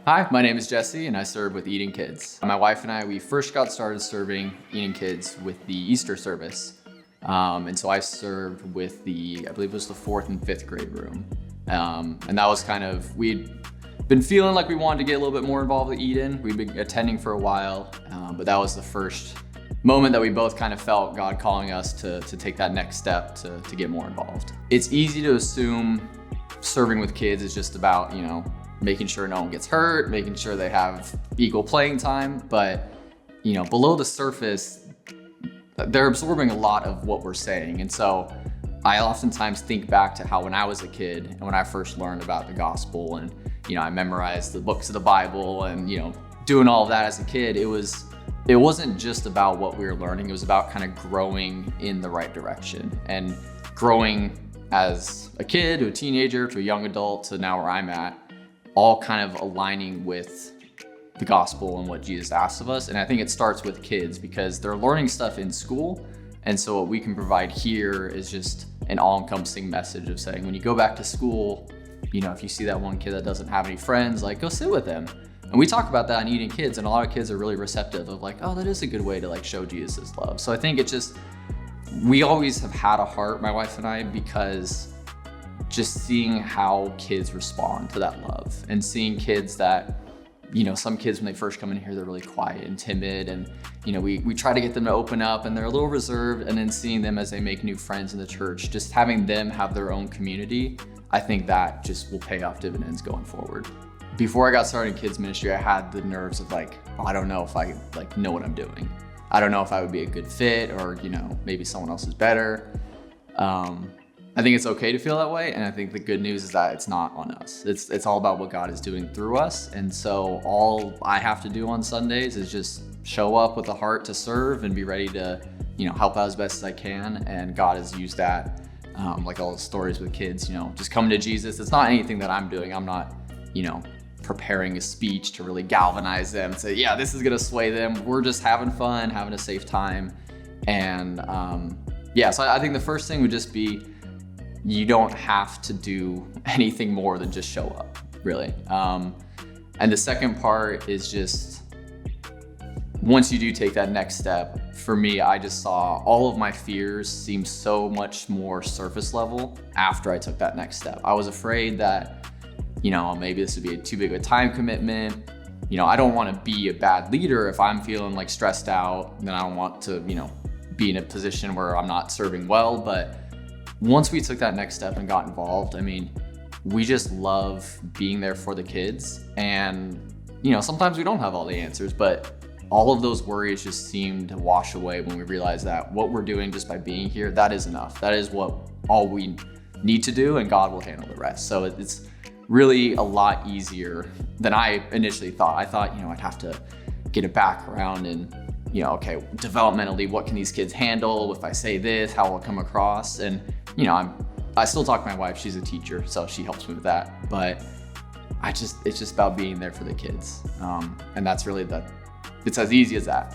Hi, my name is Jesse and I serve with Eating Kids. My wife and I, we first got started serving Eating Kids with the Easter service. And so I served with I believe it was the 4th and 5th grade room. And that was we'd been feeling like we wanted to get a little bit more involved with Eden. We'd been attending for a while, but that was the first moment that we both kind of felt God calling us to take that next step to get more involved. It's easy to assume serving with kids is just about, making sure no one gets hurt, making sure they have equal playing time. But, below the surface, they're absorbing a lot of what we're saying. And so I oftentimes think back to how when I was a kid and when I first learned about the gospel and, I memorized the books of the Bible and, doing all of that as a kid, it wasn't just about what we were learning. It was about kind of growing in the right direction and growing as a kid to a teenager to a young adult to now where I'm at, all kind of aligning with the gospel and what Jesus asks of us. And I think it starts with kids because they're learning stuff in school. And so what we can provide here is just an all-encompassing message of saying, when you go back to school, if you see that one kid that doesn't have any friends, go sit with them. And we talk about that in Eating Kids, and a lot of kids are really receptive of oh, that is a good way to show Jesus' love. So I think we always have had a heart, my wife and I, because just seeing how kids respond to that love and seeing kids that, some kids when they first come in here, they're really quiet and timid. And, we try to get them to open up and they're a little reserved, and then seeing them as they make new friends in the church, just having them have their own community, I think that just will pay off dividends going forward. Before I got started in kids ministry, I had the nerves of I don't know if I know what I'm doing. I don't know if I would be a good fit or, maybe someone else is better. I think it's okay to feel that way. And I think the good news is that it's not on us. It's all about what God is doing through us. And so all I have to do on Sundays is just show up with a heart to serve and be ready to, help out as best as I can. And God has used that, like all the stories with kids, just coming to Jesus. It's not anything that I'm doing. I'm not, preparing a speech to really galvanize them and say, yeah, this is going to sway them. We're just having fun, having a safe time. And so I think the first thing would just be, you don't have to do anything more than just show up, really. And the second part is just, once you do take that next step, for me, I just saw all of my fears seem so much more surface level after I took that next step. I was afraid that, maybe this would be too big of a time commitment. I don't want to be a bad leader if I'm feeling stressed out, then I don't want to, be in a position where I'm not serving well. But once we took that next step and got involved, we just love being there for the kids. And, sometimes we don't have all the answers, but all of those worries just seem to wash away when we realize that what we're doing just by being here, that is enough. That is all we need to do, and God will handle the rest. So it's really a lot easier than I initially thought. I thought, I'd have to get a background and, okay, developmentally, what can these kids handle? If I say this, how will it come across? And, I still talk to my wife, she's a teacher, so she helps me with that. But it's just about being there for the kids. And that's really it's as easy as that.